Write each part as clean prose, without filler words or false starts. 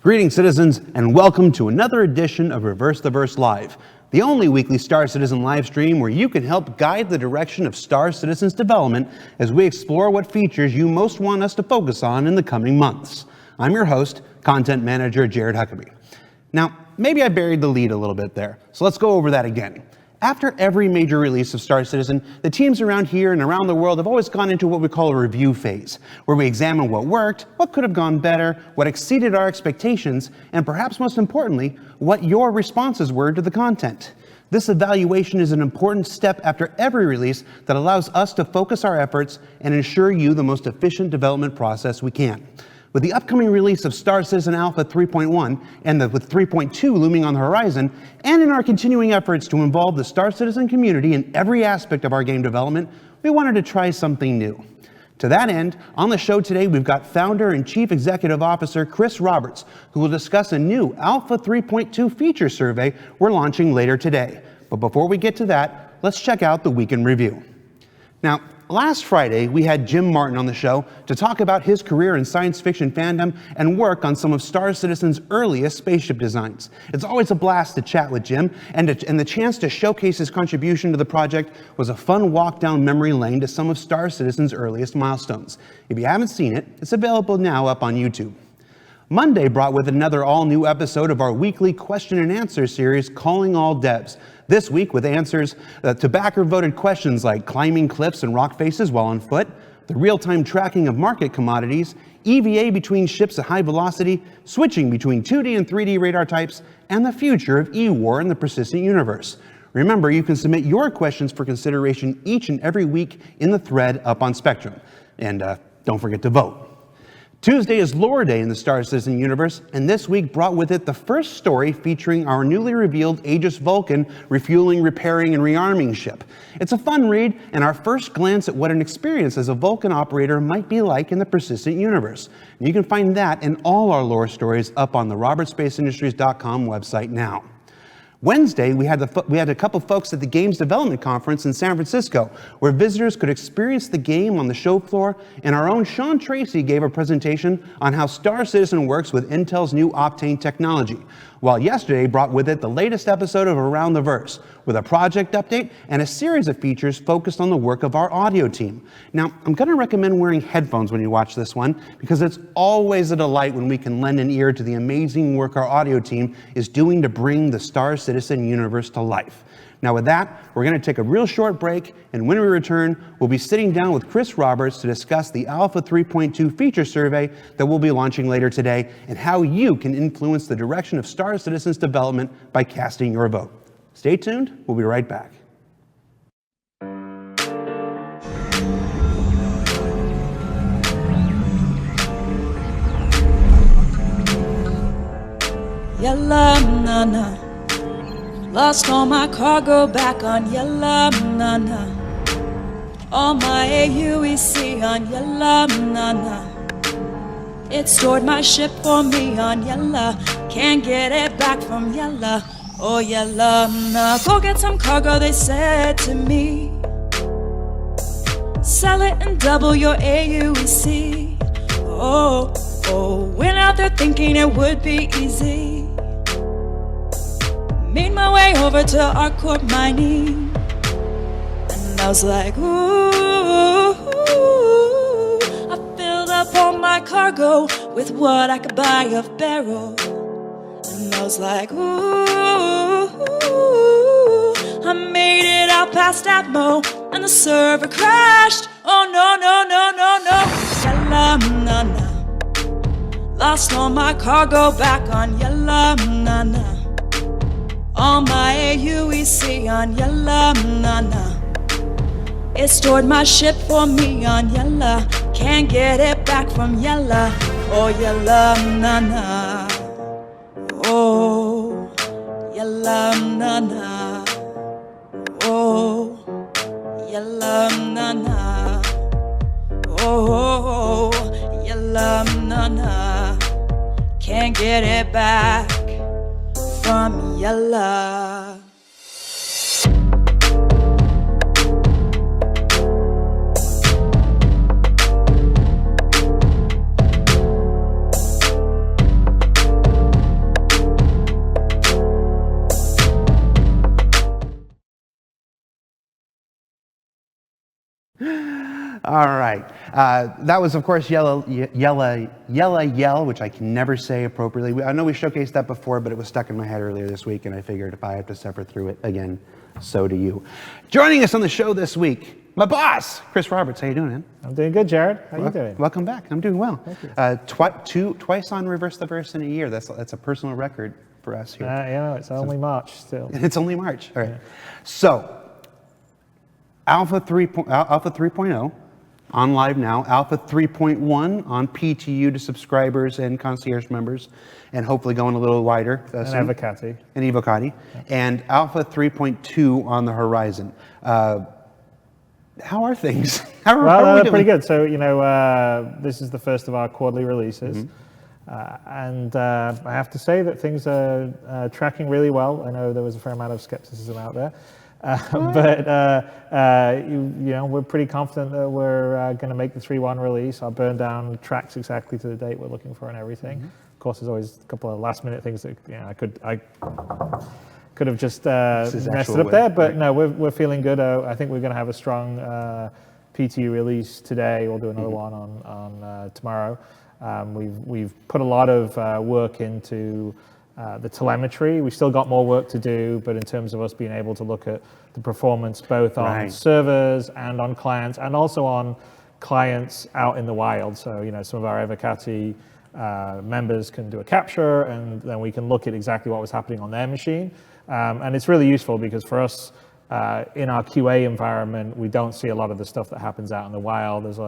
Greetings, citizens, and welcome to another edition of Reverse the Verse Live, the only weekly Star Citizen live stream where you can help guide the direction of Star Citizen's development as we explore what features you most want us to focus on in the coming months. I'm your host, Content Manager Jared Huckabee. Now, maybe I buried the lead a little bit there, so let's go over that again. After every major release of Star Citizen, the teams around here and around the world have always gone into what we call a review phase, where we examine what worked, what could have gone better, what exceeded our expectations, and perhaps most importantly, what your responses were to the content. This evaluation is an important step after every release that allows us to focus our efforts and ensure you the most efficient development process we can. With the upcoming release of Star Citizen Alpha 3.1 and with 3.2 looming on the horizon, and in our continuing efforts to involve the Star Citizen community in every aspect of our game development, we wanted to try something new. To that end, on the show today, we've got founder and chief executive officer Chris Roberts, who will discuss a new Alpha 3.2 feature survey we're launching later today. But before we get to that, let's check out the week in review. Now, last Friday, we had Jim Martin on the show to talk about his career in science fiction fandom and work on some of Star Citizen's earliest spaceship designs. It's always a blast to chat with Jim, and the chance to showcase his contribution to the project was a fun walk down memory lane to some of Star Citizen's earliest milestones. If you haven't seen it, it's available now up on YouTube. Monday brought with another all-new episode of our weekly question and answer series, Calling All Devs. This week with answers to backer-voted questions like climbing cliffs and rock faces while on foot, the real-time tracking of market commodities, EVA between ships at high velocity, switching between 2D and 3D radar types, and the future of E-War in the persistent universe. Remember, you can submit your questions for consideration each and every week in the thread up on Spectrum. And don't forget to vote. Tuesday is Lore Day in the Star Citizen universe, and this week brought with it the first story featuring our newly revealed Aegis Vulcan refueling, repairing, and rearming ship. It's a fun read and our first glance at what an experience as a Vulcan operator might be like in the persistent universe. And you can find that and all our lore stories up on the robertspaceindustriescom website now. Wednesday, we had a couple folks at the Games Development Conference in San Francisco, where visitors could experience the game on the show floor, and our own Sean Tracy gave a presentation on how Star Citizen works with Intel's new Optane technology, while yesterday brought with it the latest episode of Around the Verse, with a project update and a series of features focused on the work of our audio team. Now, I'm going to recommend wearing headphones when you watch this one, because it's always a delight when we can lend an ear to the amazing work our audio team is doing to bring the Star Citizen universe to life. Now with that, we're going to take a real short break, and when we return, we'll be sitting down with Chris Roberts to discuss the Alpha 3.2 feature survey that we'll be launching later today, and how you can influence the direction of Star Citizen's development by casting your vote. Stay tuned, we'll be right back. Yellow nana, lost all my cargo back on Yellow nana. All my AUEC on Yellow nana. It stored my ship for me on Yellow. Can't get it back from Yellow. Oh Yellow nana, go get some cargo, they said to me. Sell it and double your AUEC. Oh, went out there thinking it would be easy. Made my way over to ArcCorp Mining, and I was like, ooh, I filled up all my cargo with what I could buy of barrel. And I was like, ooh, I made it out past Atmo, and the server crashed. Oh no, no, no, no, no. Yellow nana, lost all my cargo back on Yellow nana. All my AUEC on Yellow nana. It stored my ship for me on Yellow. Can't get it back from Yellow. Oh Yellow nana. Oh Yellow nana. Oh Yellow nana. Oh Yellow nana. Can't get it back from Yellow. All right. That was, of course, Yella Yell, which I can never say appropriately. I know we showcased that before, but it was stuck in my head earlier this week, and I figured if I have to suffer through it again, so do you. Joining us on the show this week, my boss, Chris Roberts. How you doing, man? I'm doing good, Jared. How you doing? Welcome back. I'm doing well. Thank you. Twice on Reverse the Verse in a year. That's a personal record for us here. It's only March still. It's only March. All right. Yeah. So, Alpha 3.0 on live now. Alpha 3.1 on PTU to subscribers and concierge members, and hopefully going a little wider. And Evocati. And Evocati. Yeah. And Alpha 3.2 on the horizon. How are things? How are we doing? Pretty good. So, this is the first of our quarterly releases. Mm-hmm. And I have to say that things are tracking really well. I know there was a fair amount of skepticism out there. But we're pretty confident that we're going to make the 3.1 release. Our burn down tracks exactly to the date we're looking for and everything. Mm-hmm. Of course, there's always a couple of last minute things that I could have just messed it up there, but right. No, we're feeling good. I think we're going to have a strong PTU release today. We'll do another one on tomorrow. We've put a lot of work into the telemetry. We've still got more work to do, but in terms of us being able to look at the performance both on servers and on clients, and also on clients out in the wild. So, some of our Evocati members can do a capture, and then we can look at exactly what was happening on their machine. And it's really useful because for us, in our QA environment, we don't see a lot of the stuff that happens out in the wild. There's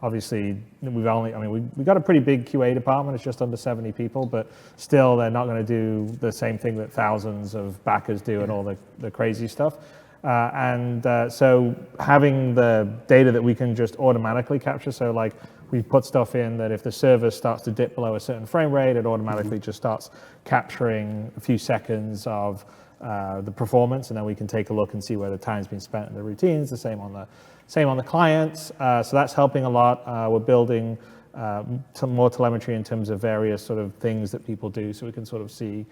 obviously, we got a pretty big QA department. It's just under 70 people, but still they're not going to do the same thing that thousands of backers do and all the crazy stuff. So having the data that we can just automatically capture, so like we put stuff in that if the server starts to dip below a certain frame rate, it automatically just starts capturing a few seconds of the performance, and then we can take a look and see where the time's been spent in the routines. The same on the clients. So that's helping a lot. We're building some more telemetry in terms of various sort of things that people do, so we can sort of see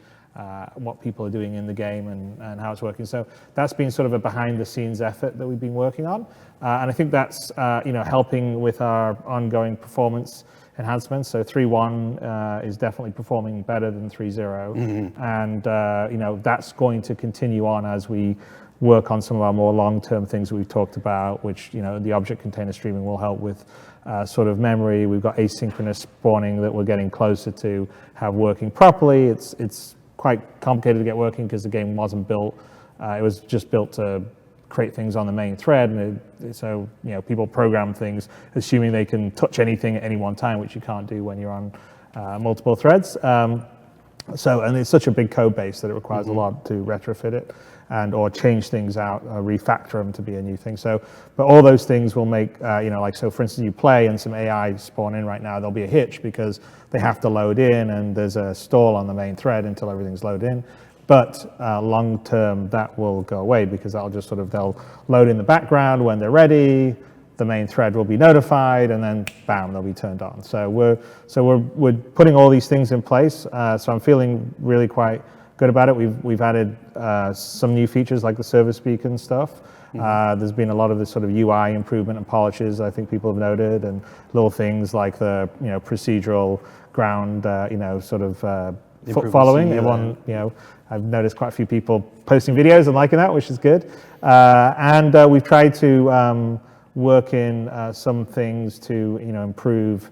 what people are doing in the game and how it's working. So that's been sort of a behind the scenes effort that we've been working on. And I think that's helping with our ongoing performance enhancements. So 3.1 is definitely performing better than 3.0. Mm-hmm. And that's going to continue on as we work on some of our more long-term things that we've talked about, which the object container streaming will help with sort of memory. We've got asynchronous spawning that we're getting closer to have working properly. It's quite complicated to get working because the game wasn't built. It was just built to create things on the main thread, and so people program things assuming they can touch anything at any one time, which you can't do when you're on multiple threads. And it's such a big code base that it requires a lot to retrofit it or change things out, refactor them to be a new thing. So, but all those things will make, so for instance, you play and some AI spawn in right now, there'll be a hitch because they have to load in and there's a stall on the main thread until everything's loaded in. But long term, that will go away because that'll just they'll load in the background when they're ready. The main thread will be notified, and then bam, they'll be turned on. So we're putting all these things in place. So I'm feeling really quite good about it. We've added some new features like the service beacon stuff. There's been a lot of this sort of UI improvement and polishes I think people have noted, and little things like the procedural ground foot following. Everyone I've noticed quite a few people posting videos and liking that, which is good. And we've tried to work in some things to improve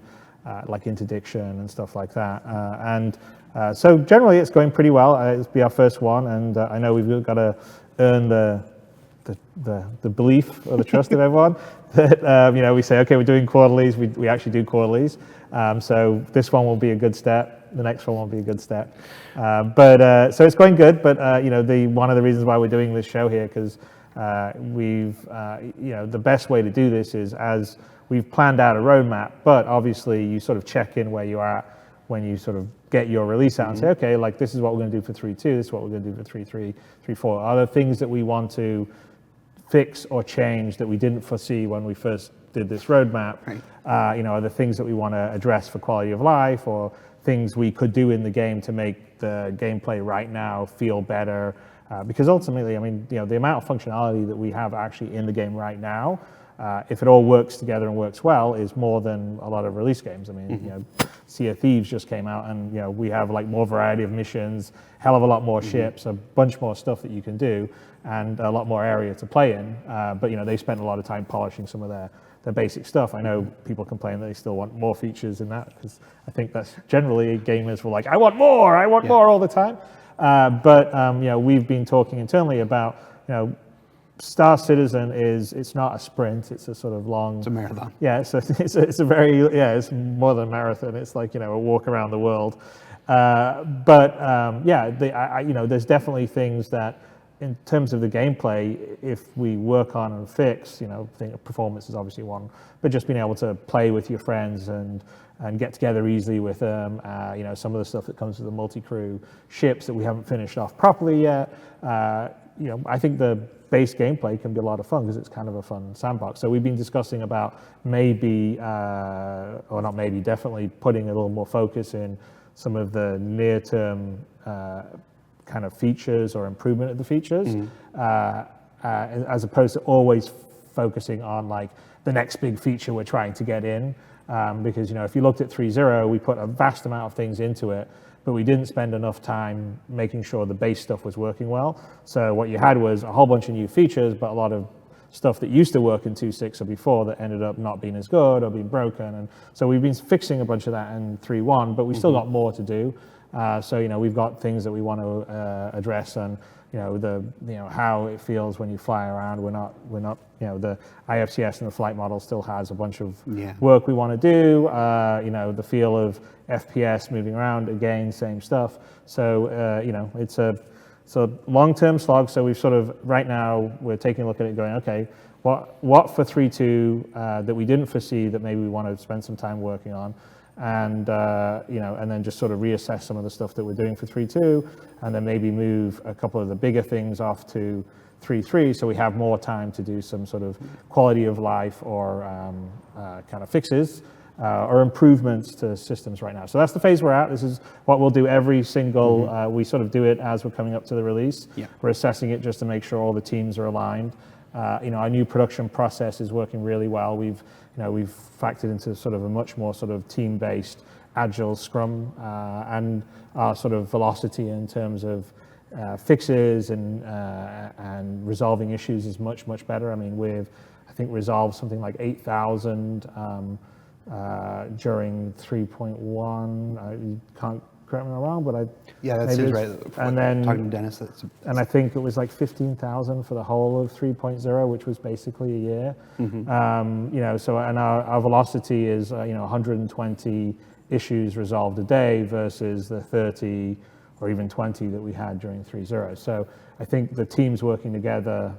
like interdiction and stuff like that. So generally it's going pretty well. It's be our first one, and I know we've got to earn the belief or the trust of everyone that we say, okay, we're doing quarterlies. We actually do quarterlies. So this one will be a good step. The next one will be a good step. So it's going good. But one of the reasons why we're doing this show here, because the best way to do this is as we've planned out a roadmap, but obviously you sort of check in where you are at when you sort of get your release out and say, okay, like this is what we're going to do for 3.2, this is what we're going to do for 3.3, 3.4. Are there things that we want to fix or change that we didn't foresee when we first did this roadmap? Right. Are there things that we want to address for quality of life, or things we could do in the game to make the gameplay right now feel better? Because ultimately, the amount of functionality that we have actually in the game right now if it all works together and works well, is more than a lot of release games. I mean, you know, Sea of Thieves just came out, and you know, we have like more variety of missions, hell of a lot more ships, a bunch more stuff that you can do, and a lot more area to play in. But you know, they spent a lot of time polishing some of their basic stuff. I know people complain that they still want more features in that, because I think that's generally gamers were like, I want more all the time. But you know, we've been talking internally about, you know, Star Citizen it's not a sprint, it's a sort of long. It's a marathon. Yeah, it's a very, it's more than a marathon. It's like, you know, a walk around the world. Yeah, you know, there's definitely things that, in terms of the gameplay, if we work on and fix, you know, I think performance is obviously one, but just being able to play with your friends and get together easily with them, you know, some of the stuff that comes with the multi-crew ships that we haven't finished off properly yet, you know, I think the base gameplay can be a lot of fun because it's kind of a fun sandbox. So we've been discussing about maybe, or not maybe, definitely putting a little more focus in some of the near-term kind of features or improvement of the features, as opposed to always focusing on like the next big feature we're trying to get in. Because, you know, if you looked at 3.0, we put a vast amount of things into it, but we didn't spend enough time making sure the base stuff was working well. So what you had was a whole bunch of new features, but a lot of stuff that used to work in 2.6 or before that ended up not being as good or being broken. And so we've been fixing a bunch of that in 3.1, but we still got more to do. So, you know, we've got things that we want to address, and, you know, how it feels when you fly around. We're not, you know, the IFCS and the flight model still has a bunch of work we want to do. You know, the feel of FPS moving around, again, same stuff. So, you know, it's a long-term slog. So we've sort of, right now, we're taking a look at it going, okay, what for 3.2 that we didn't foresee that maybe we want to spend some time working on, and you know, and then just sort of reassess some of the stuff that we're doing for 3.2, and then maybe move a couple of the bigger things off to 3.3, so we have more time to do some sort of quality of life or kind of fixes or improvements to systems right now. So that's the phase we're at. This is what we'll do every single, we sort of do it as we're coming up to the release. We're assessing it just to make sure all the teams are aligned. You know, our new production process is working really well. We've factored into sort of a much more sort of team-based agile scrum, and our sort of velocity in terms of fixes and resolving issues is much better. I mean, we've, I think, resolved something like 8,000 during 3.1. You can't correct me if I'm wrong, but that seems right. And then talking to Dennis, and I think it was like 15,000 for the whole of 3.0, which was basically a year. You know, so, and our velocity is you know, 120 issues resolved a day versus the 30 or even 20 that we had during 3.0. So I think the teams working together,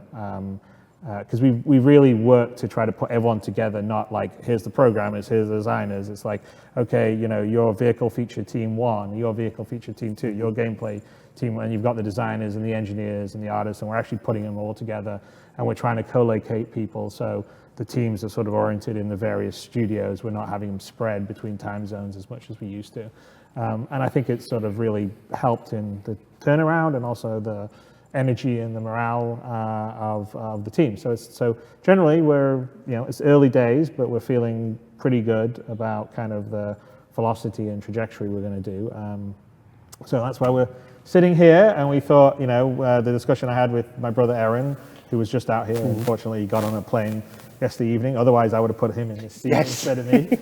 because we really worked to try to put everyone together, not like, here's the programmers, here's the designers. It's like, okay, you know, your vehicle feature team 1, your vehicle feature team 2, your gameplay team, and you've got the designers and the engineers and the artists, and we're actually putting them all together, and we're trying to co-locate people so the teams are sort of oriented in the various studios. We're not having them spread between time zones as much as we used to. And I think it's sort of really helped in the turnaround and also the energy and the morale of the team. So generally we're, you know, it's early days, but we're feeling pretty good about kind of the velocity and trajectory we're going to do. So that's why we're sitting here, and we thought, you know, the discussion I had with my brother Aaron, who was just out here, unfortunately he got on a plane yesterday evening, otherwise I would have put him in his seat instead of me,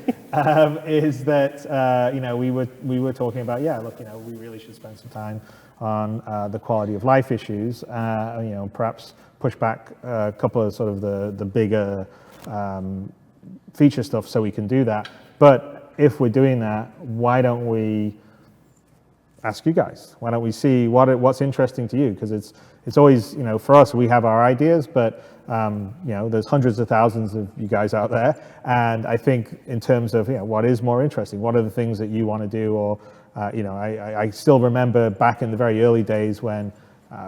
is that, you know, we were talking about, look, you know, we really should spend some time on the quality of life issues, you know, perhaps push back a couple of sort of the bigger feature stuff so we can do that. But if we're doing that, why don't we ask you guys? Why don't we see what's interesting to you? Because it's always, you know, for us, we have our ideas, but you know, there's hundreds of thousands of you guys out there, and I think in terms of, you know, what is more interesting, what are the things that you want to do, or you know, I still remember back in the very early days when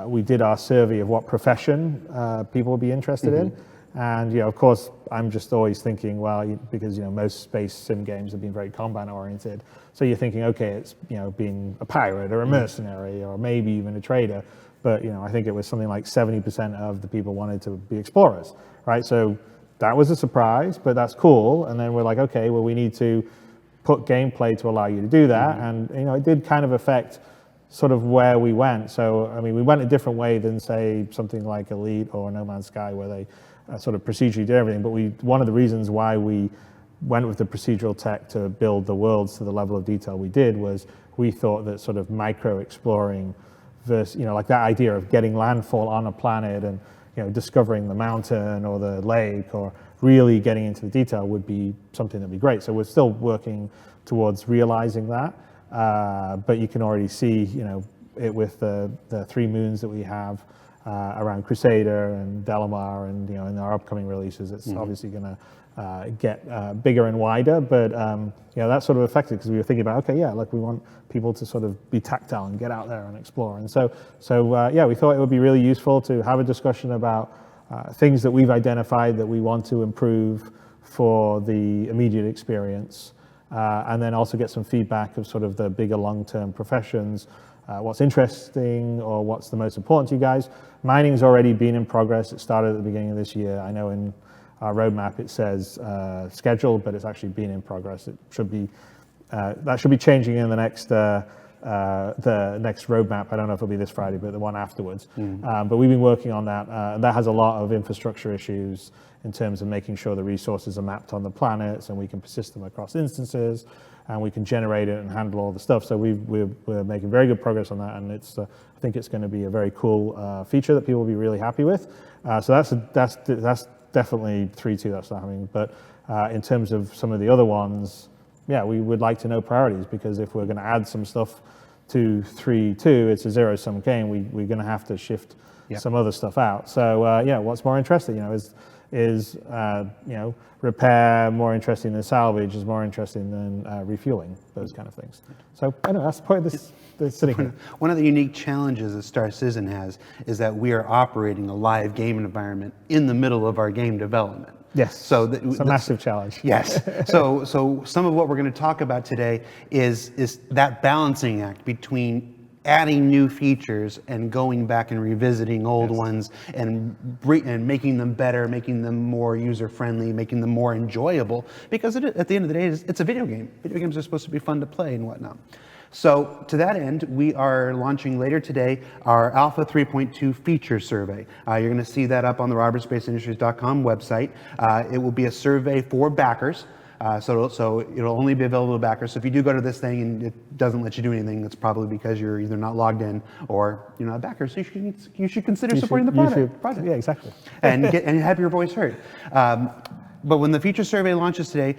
we did our survey of what profession people would be interested in, and, you know, of course, I'm just always thinking, well, because, you know, most space sim games have been very combat oriented, so you're thinking, okay, it's, you know, being a pirate or a mercenary or maybe even a trader. But, you know, I think it was something like 70% of the people wanted to be explorers, right? So that was a surprise, but that's cool. And then we're like, okay, well, we need to put gameplay to allow you to do that. And it did kind of affect sort of where we went. So I mean, we went a different way than say something like Elite or No Man's Sky, where they sort of procedurally did everything. But one of the reasons why we went with the procedural tech to build the worlds to the level of detail we did was we thought that sort of micro exploring versus, like that idea of getting landfall on a planet and discovering the mountain or the lake or really getting into the detail would be something that'd be great. So we're still working towards realizing that, but you can already see it with the 3 moons that we have around Crusader and Delamar, and in our upcoming releases it's obviously going to get bigger and wider, but that's sort of affected because we were thinking about, okay, we want people to sort of be tactile and get out there and explore. And so we thought it would be really useful to have a discussion about things that we've identified that we want to improve for the immediate experience, and then also get some feedback of sort of the bigger long-term professions, what's interesting or what's the most important to you guys. Mining's already been in progress. It started at the beginning of this year. I know in our roadmap it says scheduled, but it's actually been in progress. It should be that should be changing in the next roadmap. I don't know if it'll be this Friday, but the one afterwards. But we've been working on that, and that has a lot of infrastructure issues in terms of making sure the resources are mapped on the planets, and we can persist them across instances, and we can generate it and handle all the stuff. So we're making very good progress on that, and I think it's going to be a very cool feature that people will be really happy with. So that's definitely 3.2 that's not happening. But in terms of some of the other ones, we would like to know priorities, because if we're going to add some stuff to 3.2, it's a zero-sum game. We're going to have to shift some other stuff out. So what's more interesting? Is repair more interesting than salvage? Is more interesting than refueling? Those kind of things. So I don't know. That's the point of this sitting here. One of the unique challenges that Star Citizen has is that we are operating a live game environment in the middle of our game development. Yes. So it's a massive challenge. Yes. So some of what we're going to talk about today is that balancing act between adding new features and going back and revisiting old ones and making them better, making them more user-friendly, making them more enjoyable, because at the end of the day, it's a video game. Video games are supposed to be fun to play and whatnot. So to that end, we are launching later today our Alpha 3.2 feature survey. You're going to see that up on the robertspaceindustries.com website. It will be a survey for backers. So it'll only be available to backers. So if you do go to this thing and it doesn't let you do anything, it's probably because you're either not logged in or you're not a backer. So you should consider supporting the project. Yeah, exactly. And have your voice heard. But when the feature survey launches today,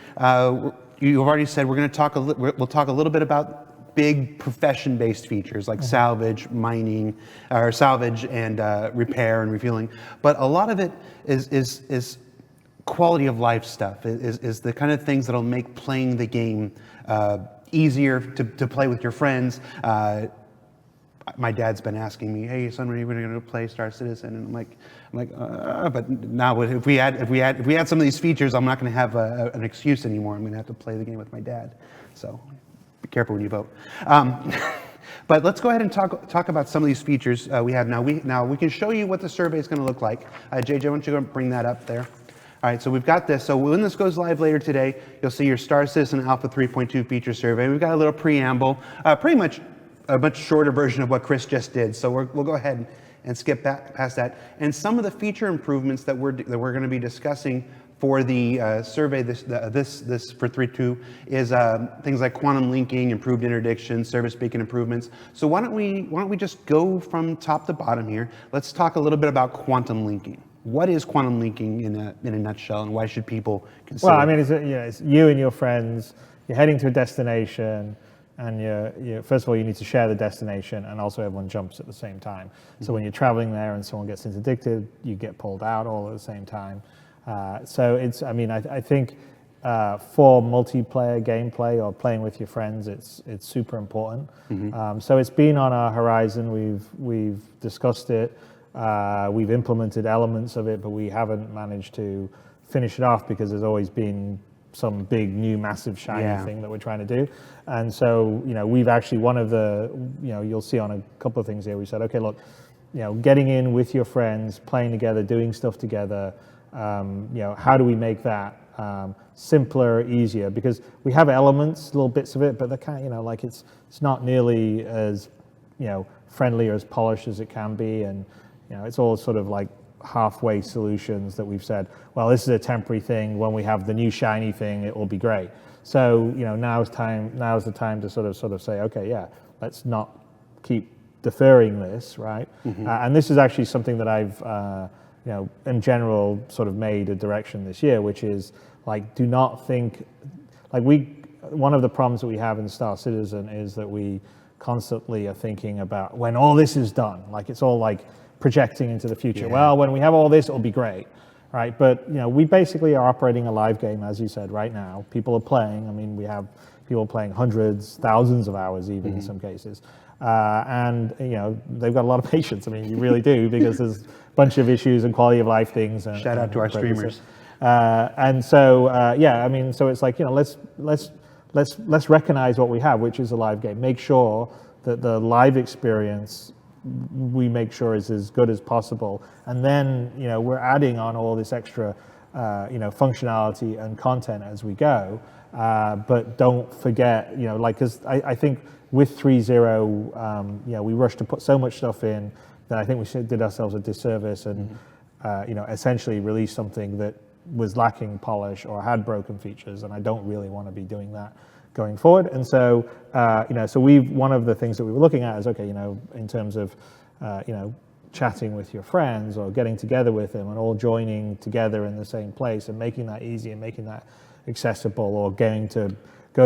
you've already said we'll talk a little bit about big profession-based features like salvage, mining, or salvage and repair and refueling. But a lot of it is quality of life stuff, is the kind of things that'll make playing the game easier to play with your friends. My dad's been asking me, "Hey, son, when are you going to play Star Citizen?" And I'm like, but now if we add some of these features, I'm not going to have an excuse anymore. I'm going to have to play the game with my dad. So be careful when you vote. But let's go ahead and talk about some of these features we have now. We can show you what the survey is going to look like. JJ, why don't you go bring that up there? All right, so we've got this. So when this goes live later today, you'll see your Star Citizen Alpha 3.2 feature survey. We've got a little preamble, pretty much a much shorter version of what Chris just did. So we'll go ahead and skip past that. And some of the feature improvements that we're going to be discussing for the survey this for 3.2 is things like quantum linking, improved interdiction, service beacon improvements. So why don't we just go from top to bottom here? Let's talk a little bit about quantum linking. What is quantum linking in a nutshell, and why should people consider? Well, I mean, it's you and your friends. You're heading to a destination, and you first of all, you need to share the destination, and also everyone jumps at the same time. So when you're traveling there and someone gets interdicted, you get pulled out all at the same time. So I think for multiplayer gameplay or playing with your friends, it's super important. So it's been on our horizon. We've discussed it. We've implemented elements of it, but we haven't managed to finish it off because there's always been some big new massive shiny thing that we're trying to do. And so, we've actually, one of the, you'll see on a couple of things here, we said, okay, look, getting in with your friends, playing together, doing stuff together, how do we make that simpler, easier? Because we have elements, little bits of it, but they kind of, like it's not nearly as friendly or as polished as it can be, and it's all sort of like halfway solutions that we've said, well, this is a temporary thing. When we have the new shiny thing, it will be great. So now's the time to sort of say, okay, yeah, let's not keep deferring this, right? And this is actually something that I've in general sort of made a direction this year, which is like, do not think one of the problems that we have in Star Citizen is that we constantly are thinking about when all this is done, like it's all like projecting into the future. Well, when we have all this, it'll be great, right? But we basically are operating a live game, as you said, right now. People are playing. I mean, we have people playing hundreds, thousands of hours, even in some cases, and they've got a lot of patience. I mean, you really do, because there's a bunch of issues and quality of life things. And, Shout out to our streamers. And so, I mean, so it's like let's recognize what we have, which is a live game. Make sure that the live experience we make sure is as good as possible, and then we're adding on all this extra functionality and content as we go. But don't forget, because I think with 3.0, we rushed to put so much stuff in that I think we did ourselves a disservice, and essentially release something that was lacking polish or had broken features, and I don't really want to be doing that going forward. And so, so one of the things that we were looking at is, okay, in terms of, chatting with your friends or getting together with them and all joining together in the same place and making that easy and making that accessible, or go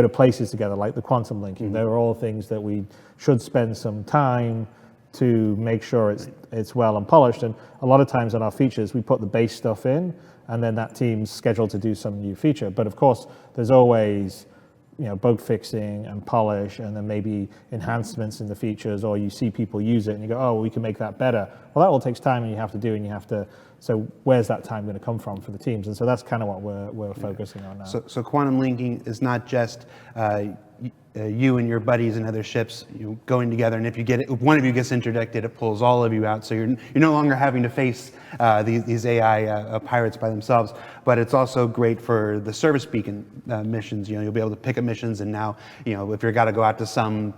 to places together like the quantum linking. They are all things that we should spend some time to make sure it's well and polished. And a lot of times on our features, we put the base stuff in, and then that team's scheduled to do some new feature. But of course, there's always bug fixing and polish, and then maybe enhancements in the features, or you see people use it and you go, oh, well, we can make that better. Well, that all takes time, and you have to do, and you have to. So where's that time going to come from for the teams? And so that's kind of what we're focusing on now. So quantum linking is not just you and your buddies and other ships going together, and if one of you gets interdicted, it pulls all of you out. So you're no longer having to face these AI pirates by themselves. But it's also great for the service beacon missions. You'll be able to pick up missions, and now if you're got to go out to some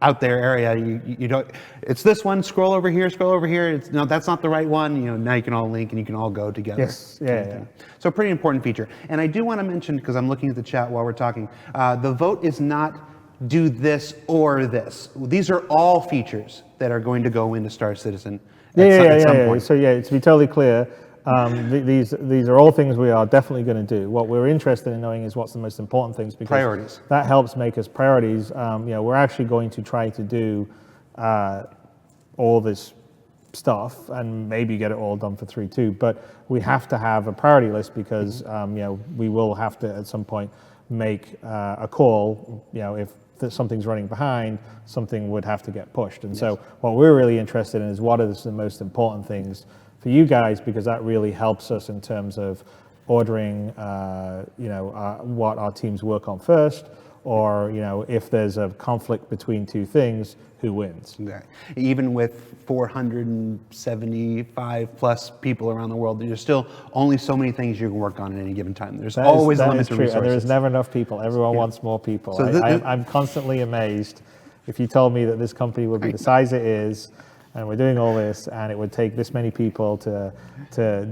out there area, you don't. It's this one. Scroll over here. Scroll over here. No, that's not the right one. Now you can all link and you can all go together. Yes. Yeah. So pretty important feature. And I do want to mention, because I'm looking at the chat while we're talking, the vote is not do this or this. These are all features that are going to go into Star Citizen at some point. So to be totally clear, these are all things we are definitely going to do. What we're interested in knowing is what's the most important things, because priorities. That helps make us priorities. We're actually going to try to do all this stuff and maybe get it all done for 3.2, but we have to have a priority list, because we will have to at some point make a call. If something's running behind, something would have to get pushed. And so what we're really interested in is what are the most important things for you guys, because that really helps us in terms of ordering what our teams work on first, or if there's a conflict between two things, who wins. Okay. Even with 475 plus people around the world, there's still only so many things you can work on at any given time. There's always a limit to resources. And there is never enough people. Everyone wants more people. So I'm constantly amazed. If you told me that this company would be the size it is, and we're doing all this, and it would take this many people to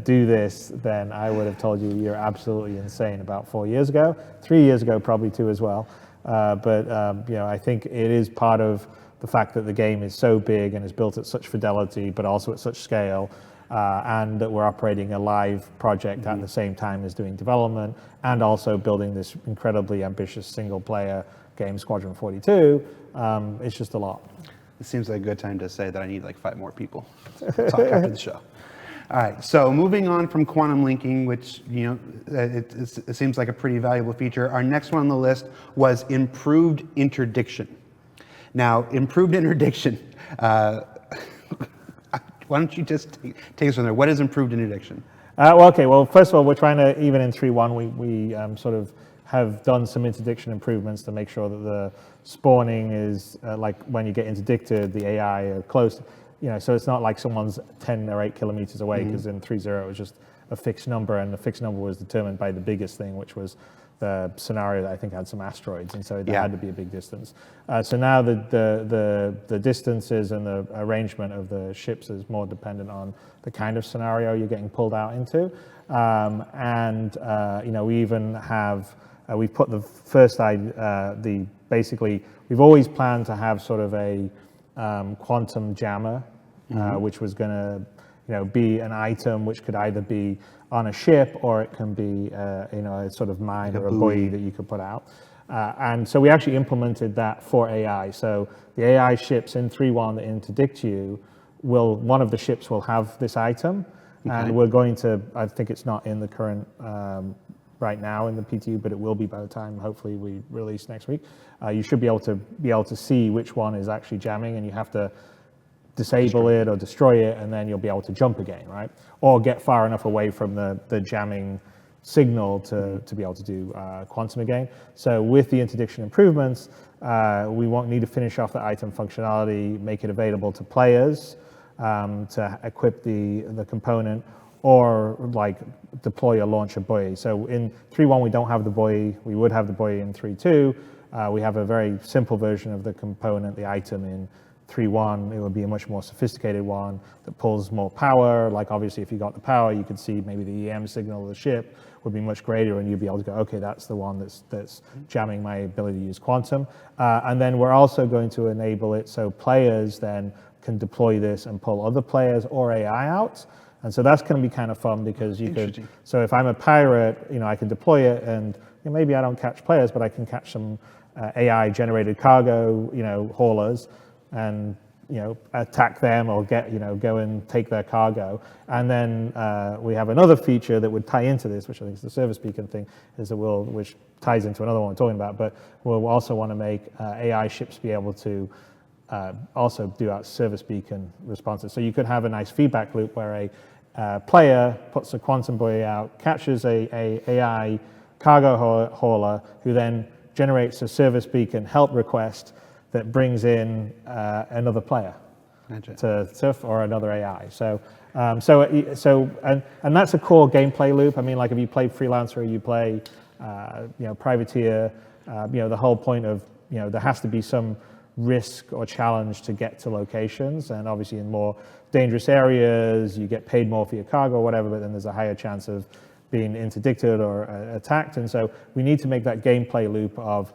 do this, then I would have told you you're absolutely insane about 4 years ago. 3 years ago, probably too as well. But I think it is part of the fact that the game is so big and is built at such fidelity, but also at such scale, and that we're operating a live project at the same time as doing development, and also building this incredibly ambitious single-player game, Squadron 42. It's just a lot. It seems like a good time to say that I need like 5 more people to talk after the show. All right, so moving on from quantum linking, which it seems like a pretty valuable feature. Our next one on the list was improved interdiction. Now, improved interdiction. Why don't you just take us from there? What is improved interdiction? Well, first of all, we're trying to, even in 3.1, we sort of have done some interdiction improvements to make sure that the spawning is like when you get interdicted, the AI are close. so it's not like someone's 10 or 8 kilometers away, because in 3.0 it was just a fixed number, and the fixed number was determined by the biggest thing, which was the scenario that I think had some asteroids, and so there had to be a big distance. So now the distances and the arrangement of the ships is more dependent on the kind of scenario you're getting pulled out into. We even have, we've put the first basically, we've always planned to have sort of a quantum jammer, which was going to be an item which could either be on a ship, or it can be a sort of mine like or a buoy that you could put out. And so we actually implemented that for AI. So the AI ships in 3.1 that interdict you, one of the ships will have this item, and we're going to, I think it's not in the current right now in the PTU, but it will be by the time hopefully we release next week. You should be able to see which one is actually jamming, and you have to disable it or destroy it, and then you'll be able to jump again, right? Or get far enough away from the jamming signal to be able to do quantum again. So with the interdiction improvements, we won't need to finish off the item functionality, make it available to players to equip the component, or like deploy or launch a buoy. So in 3.1 we don't have the buoy. We would have the buoy in 3.2. We have a very simple version of the component, the item, in 3.1. It would be a much more sophisticated one that pulls more power. Like obviously if you got the power, you could see maybe the EM signal of the ship would be much greater, and you'd be able to go, okay, that's the one that's jamming my ability to use quantum. And then we're also going to enable it so players then can deploy this and pull other players or AI out. And so that's going to be kind of fun, because you could, so if I'm a pirate, I can deploy it, and maybe I don't catch players, but I can catch some AI generated cargo, haulers, and attack them, or go and take their cargo. And then we have another feature that would tie into this, which I think is the service beacon thing, which ties into another one we're talking about, but we'll also want to make AI ships be able to also do our service beacon responses. So you could have a nice feedback loop where a player puts a quantum buoy out, catches a AI cargo hauler, who then generates a service beacon help request that brings in another player to surf, or another AI. So and that's a core gameplay loop. I mean, like if you play Freelancer, or you play Privateer, the whole point of there has to be some risk or challenge to get to locations, and obviously in more dangerous areas you get paid more for your cargo or whatever, but then there's a higher chance of being interdicted or attacked. And so we need to make that gameplay loop of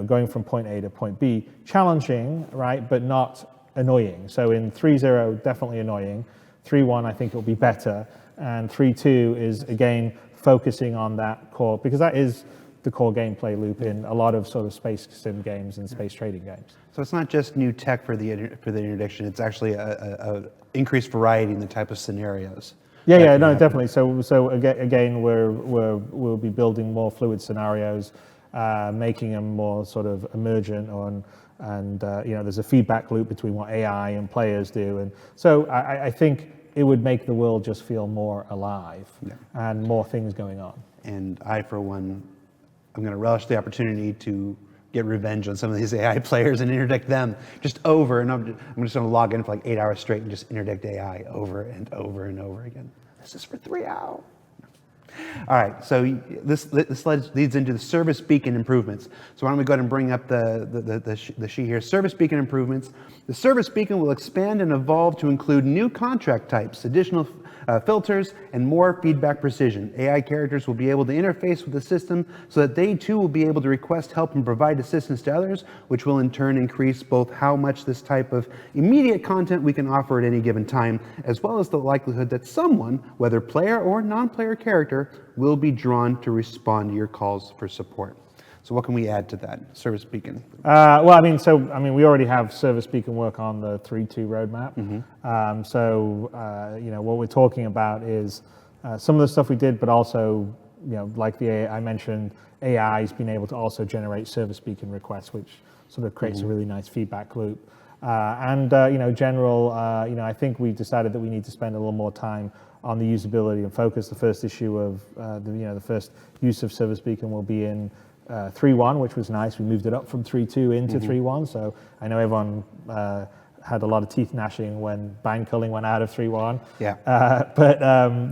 going from point A to point B challenging, right, but not annoying. So in 3.0 definitely annoying, 3.1 I think it will be better, and 3.2 is again focusing on that core, because that is the core gameplay loop in a lot of sort of space sim games and space trading games. So it's not just new tech for the interdiction, it's actually a increased variety in the type of scenarios. Yeah, no, definitely. So again, we'll be building more fluid scenarios, making them more sort of emergent, and there's a feedback loop between what AI and players do, and so I think it would make the world just feel more alive and more things going on. And I, for one, I'm going to relish the opportunity to get revenge on some of these AI players and interdict them just over and over. I'm just going to log in for like 8 hours straight and just interdict AI over and over and over again. This is for 3 hours. All right, so this leads into the service beacon improvements. So why don't we go ahead and bring up the sheet here. Service beacon improvements. The service beacon will expand and evolve to include new contract types, additional filters, and more feedback precision. AI characters will be able to interface with the system so that they too will be able to request help and provide assistance to others, which will in turn increase both how much this type of immediate content we can offer at any given time, as well as the likelihood that someone, whether player or non-player character, will be drawn to respond to your calls for support. So what can we add to that service beacon? We already have service beacon work on the 3.2 roadmap. What we're talking about is some of the stuff we did, but also, like the AI I mentioned, AI's been able to also generate service beacon requests, which sort of creates a really nice feedback loop. I think we decided that we need to spend a little more time on the usability and focus. The first issue of the first use of service beacon will be in 3.1, which was nice. We moved it up from 3.2 into 3.1, so I know everyone had a lot of teeth gnashing when bang culling went out of 3.1. Yeah. But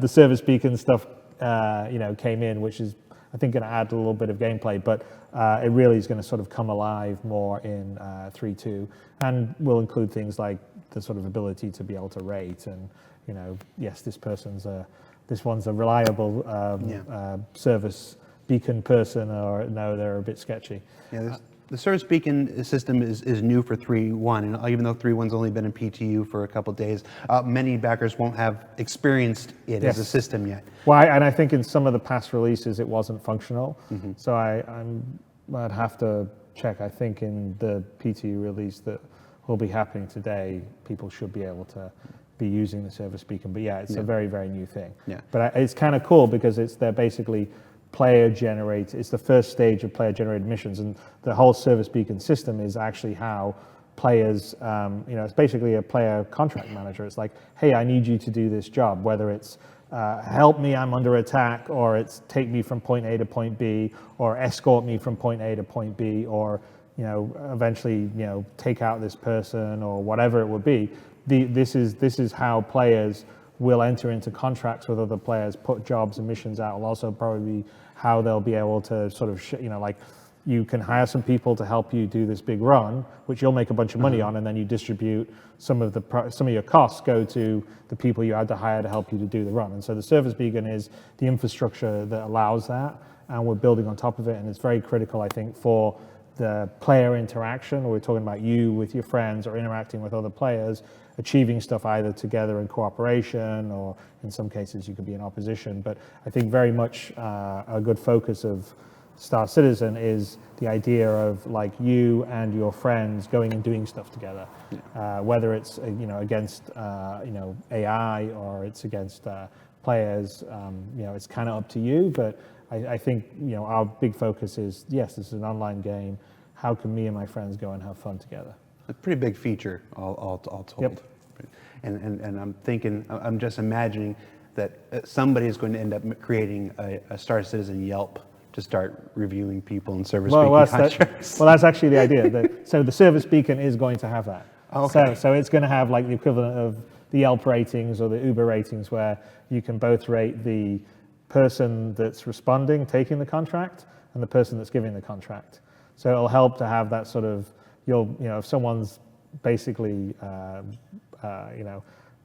the service beacon stuff, came in, which is I think going to add a little bit of gameplay, but it really is going to sort of come alive more in 3.2, and will include things like the sort of ability to be able to rate and, yes, this one's a reliable service beacon person, or no, they're a bit sketchy. Yeah, the service beacon system is new for 3.1, and even though 3.1's only been in PTU for a couple of days, many backers won't have experienced it as a system yet. Well, and I think in some of the past releases it wasn't functional, so I'd have to check. I think in the PTU release that will be happening today, people should be able to be using the service beacon. But yeah, it's a very, very new thing. Yeah. But it's kind of cool because they're basically player generated. It's the first stage of player generated missions, and the whole service beacon system is actually how players, it's basically a player contract manager. It's like, hey, I need you to do this job, whether it's help me, I'm under attack, or it's take me from point A to point B, or escort me from point A to point B, or eventually take out this person, or whatever it would be. This is how players will enter into contracts with other players, put jobs and missions out. Will also probably be how they'll be able to sort of like you can hire some people to help you do this big run, which you'll make a bunch of money on, and then you distribute some of your costs go to the people you had to hire to help you to do the run. And so the service beacon is the infrastructure that allows that, and we're building on top of it, and it's very critical, I think, for the player interaction. We're talking about you with your friends or interacting with other players, achieving stuff either together in cooperation, or in some cases you could be in opposition. But I think very much a good focus of Star Citizen is the idea of like you and your friends going and doing stuff together, whether it's against AI or it's against players. It's kind of up to you, but I think our big focus is, yes, this is an online game. How can me and my friends go and have fun together? A pretty big feature, all told. Yep. And I'm just imagining that somebody is going to end up creating a Star Citizen Yelp to start reviewing people and service beacon contracts. That's actually the idea. So the service beacon is going to have that. Okay. So it's going to have like the equivalent of the Yelp ratings or the Uber ratings, where you can both rate the person that's responding, taking the contract, and the person that's giving the contract. So it'll help to have that sort of, if someone's basically,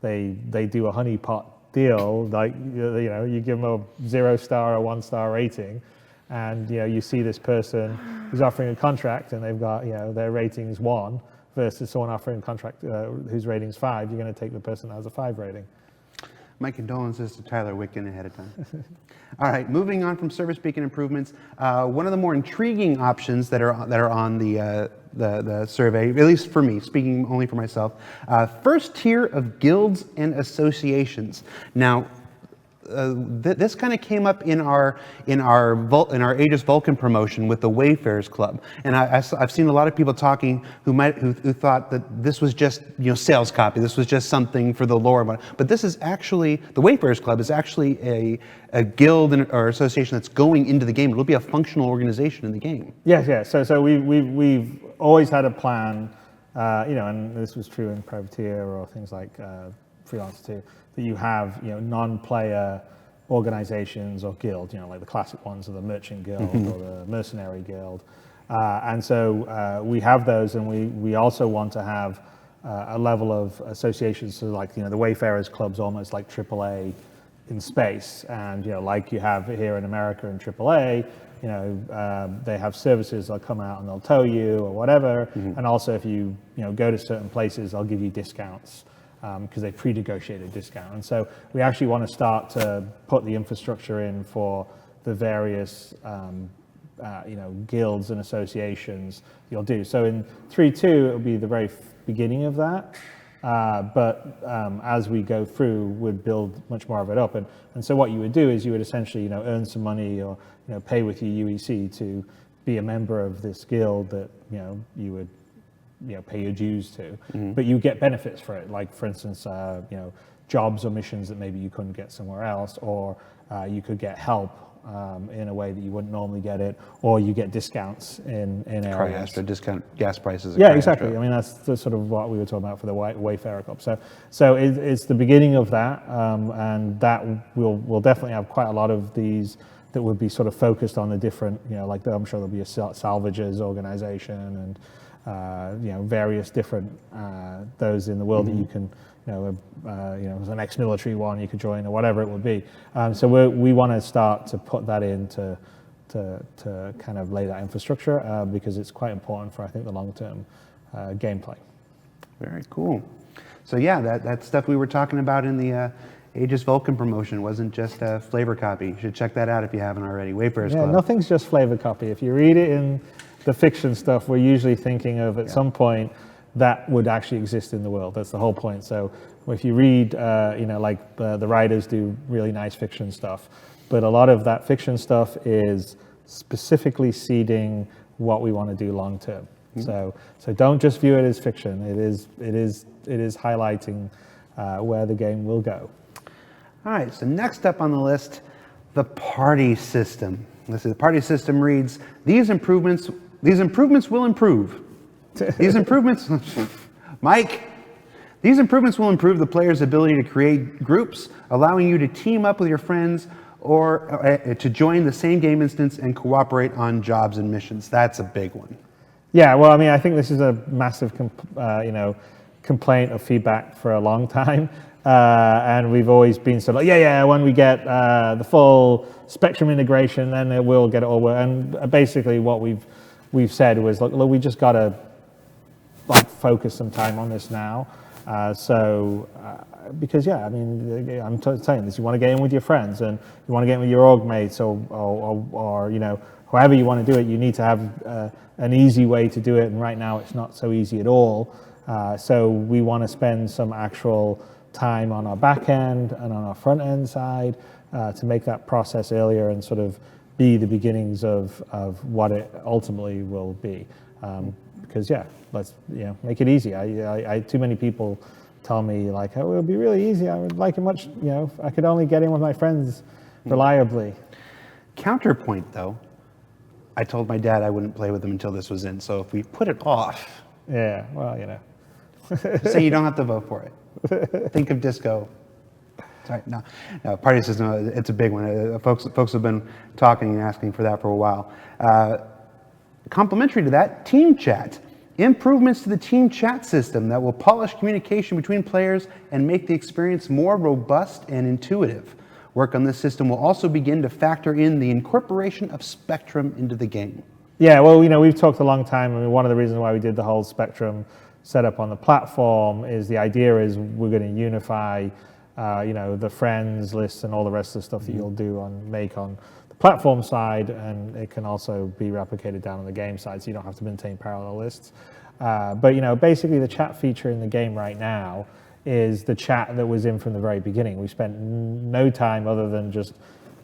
they do a honeypot deal, like, you give them a 0-star or 1-star rating, and, you see this person who's offering a contract and they've got, their rating's 1 versus someone offering a contract whose rating's 5, you're going to take the person that has a 5 rating. My condolences to Tyler Wicken ahead of time. All right, moving on from service beacon improvements, one of the more intriguing options that are on the survey, at least for me, speaking only for myself, first tier of guilds and associations. Now, this kind of came up in our Aegis Vulcan promotion with the Wayfarers Club, and I've seen a lot of people talking who thought that this was just sales copy. This was just something for the lore, but this is actually the Wayfarers Club is actually a guild or association that's going into the game. It'll be a functional organization in the game. Yeah. So we've always had a plan, and this was true in Privateer or things like Freelancer 2. That you have non-player organizations or guilds, like the classic ones are the Merchant Guild or the Mercenary Guild, and so we have those, and we also want to have a level of associations, so like the Wayfarers Club's almost like AAA in space, and like you have here in America in AAA, they have services that'll come out and they'll tow you or whatever, and also if you go to certain places, they'll give you discounts. Because they pre-negotiated discount. And so we actually want to start to put the infrastructure in for the various guilds and associations you'll do. So in 3.2, it'll be the very beginning of that. But as we go through, we'd build much more of it up. And so what you would do is you would essentially earn some money or pay with your UEC to be a member of this guild that you would pay your dues to, but you get benefits for it. Like for instance, jobs or missions that maybe you couldn't get somewhere else, or you could get help in a way that you wouldn't normally get it, or you get discounts in areas. Cryastra, discount gas prices. Yeah, exactly. I mean, that's the sort of what we were talking about for the Wayfarer Club. So it's the beginning of that, and that we'll definitely have quite a lot of these that would be sort of focused on the different, like I'm sure there'll be a salvagers organization and various different those in the world that you can. There's an ex-military one you could join or whatever it would be. So we want to start to put that in to kind of lay that infrastructure because it's quite important for, I think, the long-term gameplay. Very cool. So yeah, that stuff we were talking about in the Aegis Vulcan promotion wasn't just a flavor copy. You should check that out if you haven't already. Wayfarers Club. Nothing's just flavor copy. If you read it in the fiction stuff, we're usually thinking of at some point that would actually exist in the world. That's the whole point. So if you read, like the writers do really nice fiction stuff, but a lot of that fiction stuff is specifically seeding what we want to do long term. So don't just view it as fiction. It is highlighting where the game will go. All right. So next up on the list, the party system. Let's see. The party system reads: these improvements will improve. These improvements, Mike, these improvements will improve the player's ability to create groups, allowing you to team up with your friends or to join the same game instance and cooperate on jobs and missions. That's a big one. Yeah, well, I mean, I think this is a massive, complaint or feedback for a long time. And we've always been sort of like, when we get the full Spectrum integration, then we'll get it all. And basically what we've said was, look, we just got to focus some time on this now. Because I mean, I'm saying this, you want to get in with your friends and you want to get in with your org mates or however you want to do it, you need to have an easy way to do it. And right now it's not so easy at all. So we want to spend some actual time on our back end and on our front end side to make that process earlier and sort of be the beginnings of what it ultimately will be. Because let's make it easy. I too many people tell me like, oh, it would be really easy. I would like it much. I could only get in with my friends reliably. Counterpoint though, I told my dad I wouldn't play with him until this was in. So if we put it off, say you don't have to vote for it. Think of disco. Sorry, no, party system. It's a big one. Folks have been talking and asking for that for a while. Complementary to that, team chat. Improvements to the team chat system that will polish communication between players and make the experience more robust and intuitive. Work on this system will also begin to factor in the incorporation of Spectrum into the game. Yeah, well, we've talked a long time. I mean, one of the reasons why we did the whole Spectrum setup on the platform is the idea is we're going to unify, the friends lists and all the rest of the stuff that you'll do make on the platform side, and it can also be replicated down on the game side, so you don't have to maintain parallel lists. But basically the chat feature in the game right now is the chat that was in from the very beginning. We spent no time other than just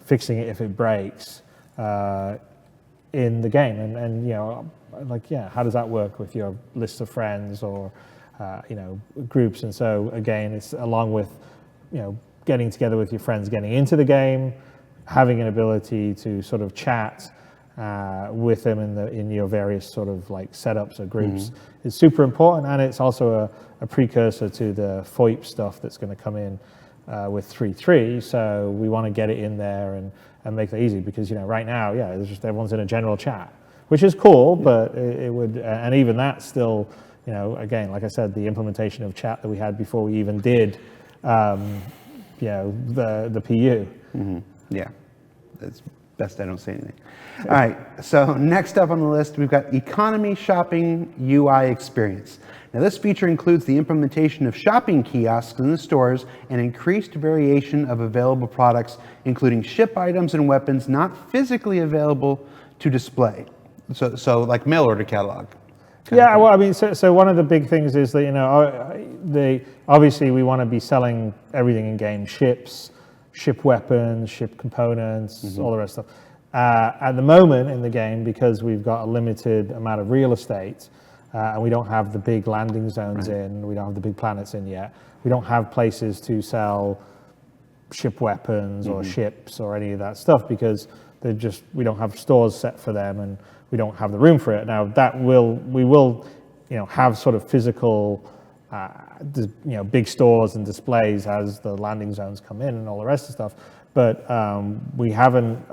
fixing it if it breaks in the game, and how does that work with your list of friends or groups? And so again, it's along with getting together with your friends, getting into the game, having an ability to sort of chat with them in your various sort of like setups or groups is super important, and it's also a precursor to the FOIP stuff that's going to come in with 3.3. So we want to get it in there and make that easy, because right now, it's just everyone's in a general chat, which is cool, but it would, and even that still, again, like I said, the implementation of chat that we had before we even did, the PU. Yeah, it's best I don't say anything. All right, so next up on the list, we've got economy shopping UI experience. Now this feature includes the implementation of shopping kiosks in the stores and increased variation of available products, including ship items and weapons not physically available to display. So like mail order catalog. Yeah, well, I mean, so one of the big things is that, obviously we want to be selling everything in game, ships, ship weapons, ship components, all the rest of stuff. At the moment in the game, because we've got a limited amount of real estate, and we don't have the big landing zones in, we don't have the big planets in yet, we don't have places to sell ship weapons or ships or any of that stuff because we don't have stores set for them and we don't have the room for it. Now we will have sort of physical big stores and displays as the landing zones come in and all the rest of the stuff, but we haven't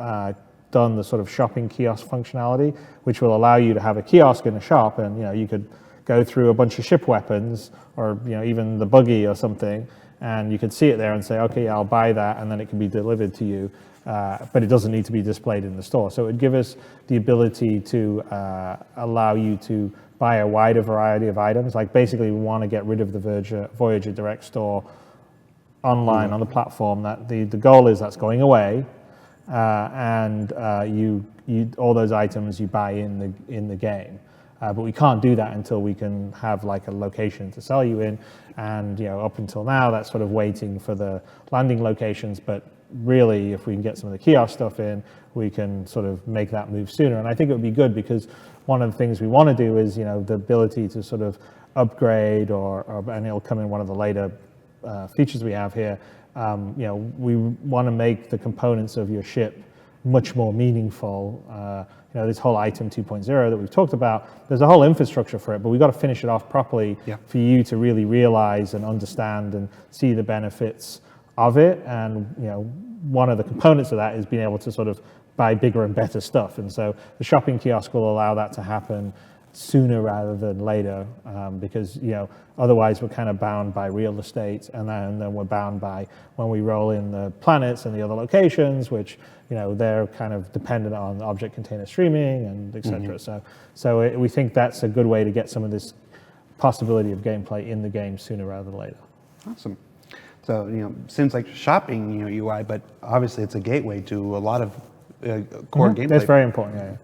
done the sort of shopping kiosk functionality, which will allow you to have a kiosk in a shop and you could go through a bunch of ship weapons or even the buggy or something, and you could see it there and say, okay, I'll buy that, and then it can be delivered to you, but it doesn't need to be displayed in the store. So it would give us the ability to allow you to buy a wider variety of items. Like basically we want to get rid of the Voyager Direct Store online on the platform. That the goal is that's going away, and you all those items you buy in the game. But we can't do that until we can have like a location to sell you in, and up until now that's sort of waiting for the landing locations. But really, if we can get some of the kiosk stuff in, we can sort of make that move sooner. And I think it would be good because one of the things we want to do is the ability to sort of upgrade and it'll come in one of the later features we have here. We want to make the components of your ship much more meaningful. This whole item 2.0 that we've talked about, there's a whole infrastructure for it, but we've got to finish it off properly for you to really realize and understand and see the benefits of it. And one of the components of that is being able to sort of buy bigger and better stuff. And so the shopping kiosk will allow that to happen sooner rather than later, because otherwise we're kind of bound by real estate, and then we're bound by when we roll in the planets and the other locations, which they're kind of dependent on object container streaming and etc. So we think that's a good way to get some of this possibility of gameplay in the game sooner rather than later. Awesome. So seems like shopping UI, but obviously it's a gateway to a lot of core gameplay. That's very important.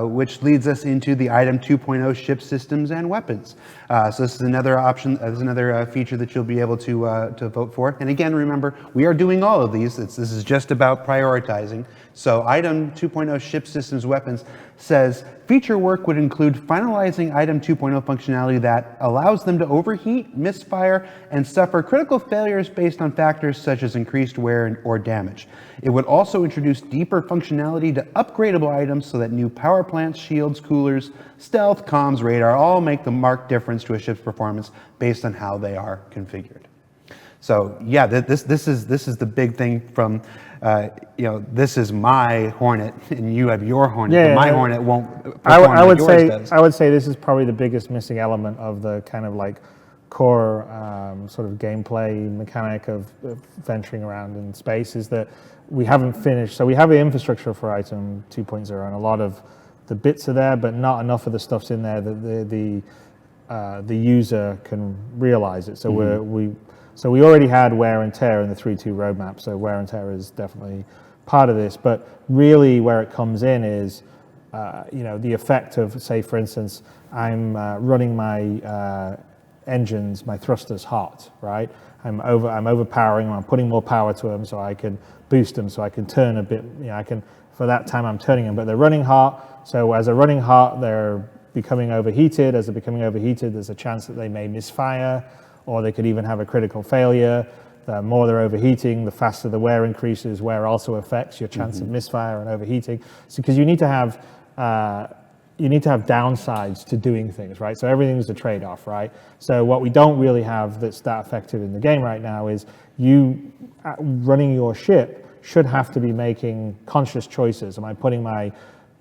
Which leads us into the item 2.0 ship systems and weapons. So this is another option, this is another feature that you'll be able to vote for. And again, remember, we are doing all of these. This is just about prioritizing. So item 2.0 ship systems weapons says feature work would include finalizing item 2.0 functionality that allows them to overheat, misfire, and suffer critical failures based on factors such as increased wear or damage. It would also introduce deeper functionality to upgradable items so that new power plants, shields, coolers, stealth, comms, radar all make the marked difference to a ship's performance based on how they are configured. So yeah, this is the big thing from this is my Hornet and you have your Hornet. But my Hornet won't perform like yours does. I would say this is probably the biggest missing element of the kind of like core sort of gameplay mechanic of venturing around in space, is that we haven't finished. So we have the infrastructure for item 2.0 and a lot of the bits are there, but not enough of the stuff's in there that the user can realize it. So we already had wear and tear in the 3.2 roadmap, so wear and tear is definitely part of this. But really where it comes in is, the effect of, say, for instance, I'm running my engines, my thrusters hot, right? I'm overpowering them, I'm putting more power to them so I can boost them, so I can turn a bit, for that time I'm turning them, but they're running hot. So as they're running hot, they're becoming overheated. As they're becoming overheated, there's a chance that they may misfire, or they could even have a critical failure. The more they're overheating, the faster the wear increases. Wear also affects your chance of misfire and overheating. So because you need to have downsides to doing things, right? So everything's a trade-off, right? So what we don't really have that's that effective in the game right now is you running your ship should have to be making conscious choices. Am I putting my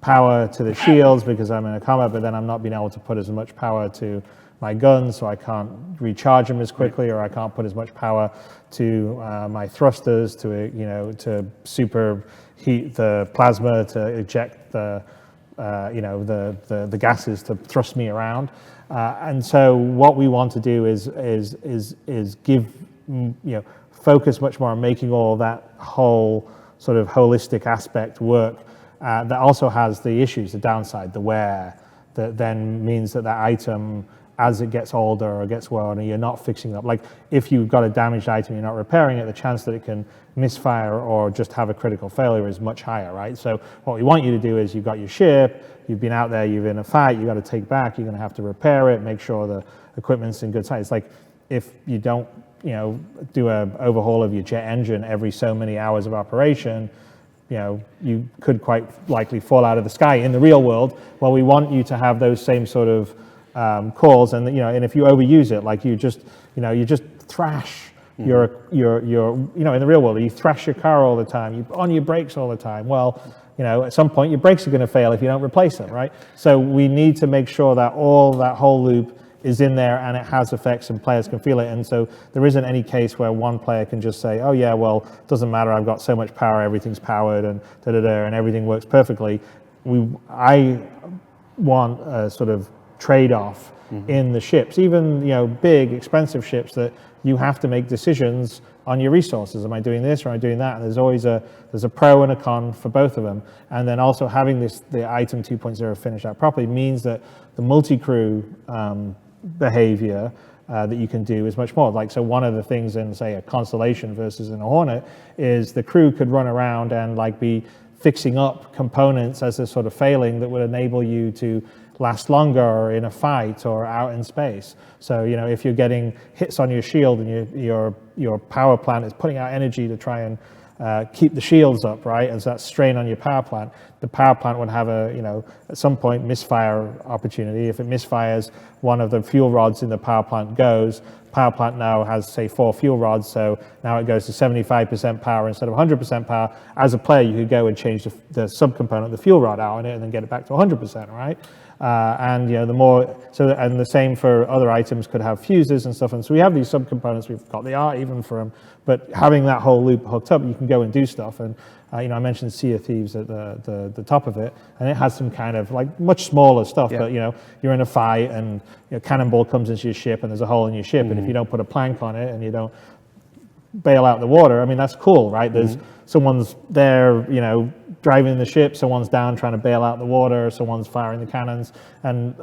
power to the shields because I'm in a combat, but then I'm not being able to put as much power to my guns, so I can't recharge them as quickly, or I can't put as much power to my thrusters to superheat the plasma to eject the gases to thrust me around. And so what we want to do is give focus much more on making all that whole sort of holistic aspect work. That also has the issues, the downside, the wear, that then means that item, as it gets older or gets worn, you're not fixing it up. Like if you've got a damaged item, you're not repairing it, the chance that it can misfire or just have a critical failure is much higher, right? So what we want you to do is you've got your ship, you've been out there, you're in a fight, you've got to take back, you're going to have to repair it, make sure the equipment's in good size. It's like if you don't do a overhaul of your jet engine every so many hours of operation, you could quite likely fall out of the sky in the real world. Well, we want you to have those same sort of calls, and and if you overuse it, like you just thrash your in the real world, you thrash your car all the time, you on your brakes all the time. Well, at some point your brakes are going to fail if you don't replace them, right? So we need to make sure that that whole loop is in there and it has effects and players can feel it. And so there isn't any case where one player can just say, oh yeah, well, it doesn't matter, I've got so much power, everything's powered and and everything works perfectly. I want a sort of trade-off in the ships, even big, expensive ships, that you have to make decisions on your resources. Am I doing this or am I doing that? And there's always there's a pro and a con for both of them. And then also having the item 2.0 finished out properly means that the multi-crew behavior that you can do is much more. Like, so one of the things in, say, a Constellation versus in a Hornet is the crew could run around and be fixing up components as they're sort of failing that would enable you to last longer in a fight or out in space. So if you're getting hits on your shield and your power plant is putting out energy to try and keep the shields up, right? And so that's strain on your power plant. The power plant would have at some point misfire opportunity. If it misfires, one of the fuel rods in the power plant goes. Power plant now has, say, 4 fuel rods, so now it goes to 75% power instead of 100% power. As a player, you could go and change the subcomponent, the fuel rod, out on it, and then get it back to 100%, right? And the more and the same for other items could have fuses and stuff. And so we have these subcomponents. We've got the art even for them, but having that whole loop hooked up, you can go and do stuff. And I mentioned Sea of Thieves at the top of it, and it has some kind of much smaller stuff. Yeah. But you're in a fight, and cannonball comes into your ship, and there's a hole in your ship, and if you don't put a plank on it and you don't bail out the water, I mean, that's cool, right? There's someone's there, driving the ship, someone's down trying to bail out the water, someone's firing the cannons, and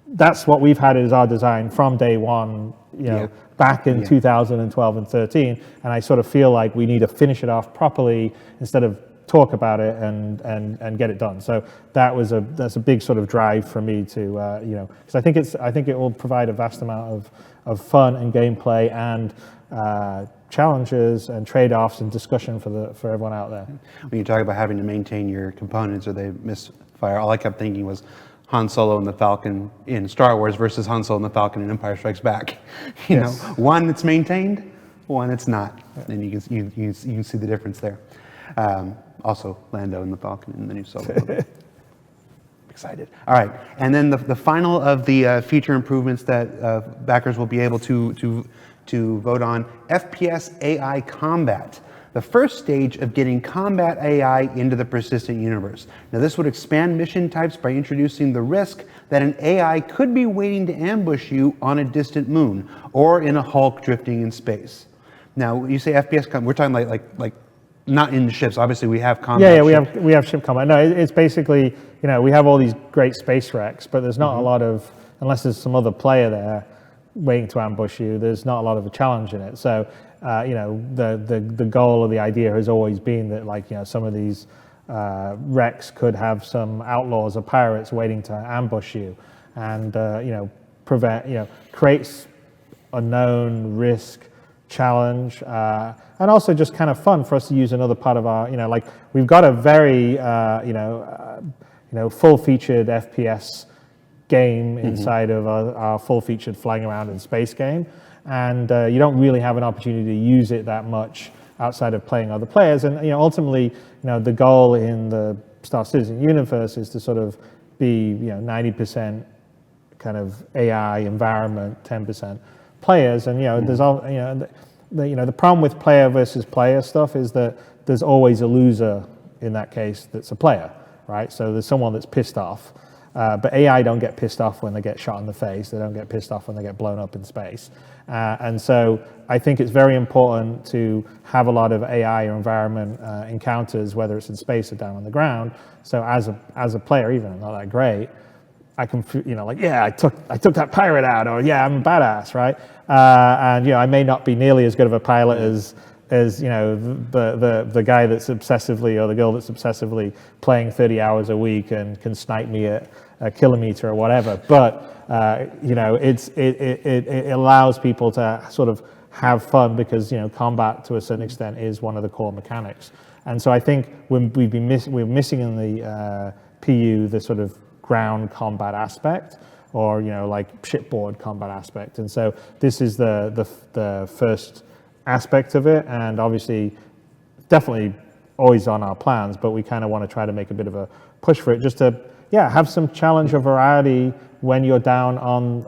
that's what we've had as our design from day one, back in 2012 and 13, and I sort of feel like we need to finish it off properly instead of talk about it and get it done. So that's a big sort of drive for me to because I think it will provide a vast amount of fun and gameplay and challenges and trade-offs and discussion for everyone out there. When you talk about having to maintain your components or they misfire, all I kept thinking was Han Solo and the Falcon in Star Wars versus Han Solo and the Falcon in Empire Strikes Back. You know, one it's maintained, one it's not, and you can see the difference there. Also, Lando and the Falcon in the new Solo movie. Excited. All right, and then the final of the feature improvements that backers will be able to vote on, FPS AI Combat. The first stage of getting combat AI into the persistent universe. Now, this would expand mission types by introducing the risk that an AI could be waiting to ambush you on a distant moon or in a Hulk drifting in space. Now, you say FPS, we're talking like not in the ships. Obviously, we have combat. Yeah, we have ship combat. No, it's basically, we have all these great space wrecks, but there's not a lot of, unless there's some other player there waiting to ambush you, there's not a lot of a challenge in it. So, the goal or the idea has always been that some of these wrecks could have some outlaws or pirates waiting to ambush you, and creates a known risk, challenge, and also just kind of fun for us to use another part of our, we've got a very full-featured FPS game inside of our full-featured flying around in space game, and you don't really have an opportunity to use it that much outside of playing other players. And ultimately, the goal in the Star Citizen universe is to sort of be 90% kind of AI environment, 10% players. And there's all the problem with player versus player stuff is that there's always a loser in that case that's a player, right? So there's someone that's pissed off. But AI don't get pissed off when they get shot in the face. They don't get pissed off when they get blown up in space. And so I think it's very important to have a lot of AI or environment encounters, whether it's in space or down on the ground. So as a player, even if I'm not that great, I can, I took that pirate out, or I'm a badass, right? And I may not be nearly as good of a pilot as the guy that's obsessively, or the girl that's obsessively playing 30 hours a week and can snipe me at a kilometer or whatever. But it allows people to sort of have fun because combat to a certain extent is one of the core mechanics. And so I think we're missing in the PU the sort of ground combat aspect, or like shipboard combat aspect. And so this is the first aspect of it, and obviously definitely always on our plans, but we kind of want to try to make a bit of a push for it, just to have some challenge or variety when you're down on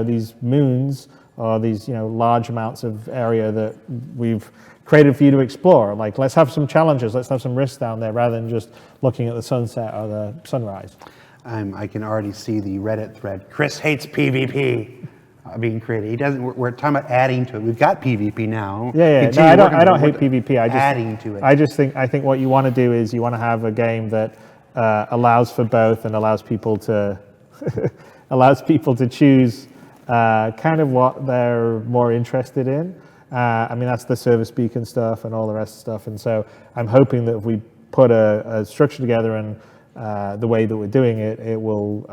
these moons or these large amounts of area that we've created for you to explore. Like, let's have some challenges, let's have some risks down there rather than just looking at the sunset or the sunrise. I can already see the Reddit thread. Chris hates PvP being created. He doesn't. We're talking about adding to it. We've got PvP now. Yeah. No, I don't hate PvP. Adding to it. I think what you want to do is you want to have a game that allows for both and allows people to choose kind of what they're more interested in. That's the service beacon stuff and all the rest of the stuff. And so I'm hoping that if we put a structure together and the way that we're doing it, it will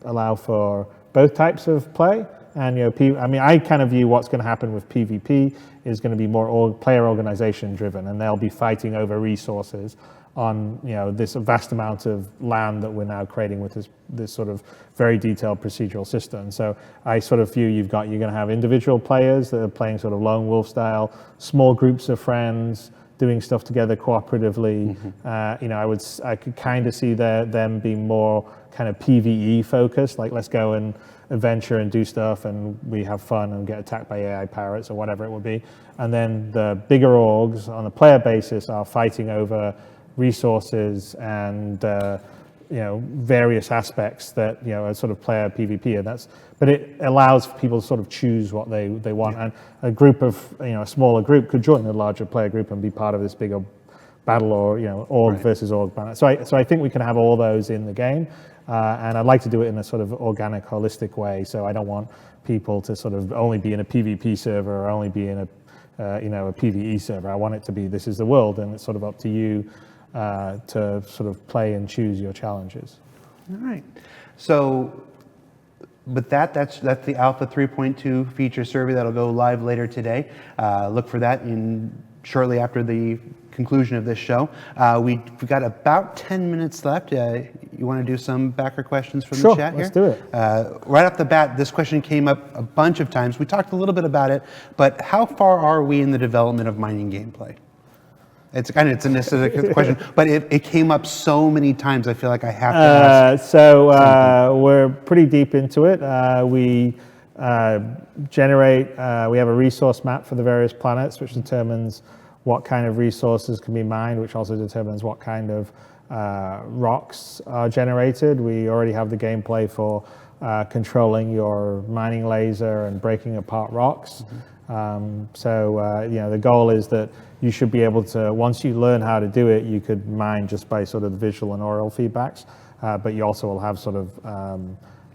allow for both types of play. And I kind of view what's going to happen with PvP is going to be more player organization driven, and they'll be fighting over resources on this vast amount of land that we're now creating with this sort of very detailed procedural system. So I sort of view you're going to have individual players that are playing sort of lone wolf style, small groups of friends doing stuff together cooperatively. I could kind of see them being more kind of PvE focused, like let's go and adventure and do stuff and we have fun and get attacked by AI pirates or whatever it would be. And then the bigger orgs on a player basis are fighting over resources and various aspects that are sort of player PvP, but it allows people to sort of choose what they want. And a group of a smaller group could join a larger player group and be part of this bigger battle, or org versus org balance. So I think we can have all those in the game, and I'd like to do it in a sort of organic, holistic way. So I don't want people to sort of only be in a PvP server or only be in a PvE server. I want it to be, this is the world, and it's sort of up to you to sort of play and choose your challenges. All right. So with that's the Alpha 3.2 feature survey that'll go live later today. Look for that shortly after the conclusion of this show. We've got about 10 minutes left. You want to do some backer questions from the chat here? Let's do it. Right off the bat, this question came up a bunch of times. We talked a little bit about it, but how far are we in the development of mining gameplay? It's a necessary question, but it came up so many times. I feel like I have to ask. We're pretty deep into it. We generate. We have a resource map for the various planets, which determines what kind of resources can be mined, which also determines what kind of rocks are generated. We already have the gameplay for controlling your mining laser and breaking apart rocks. The goal is that you should be able to, once you learn how to do it, you could mine just by sort of the visual and oral feedbacks, but you also will have sort of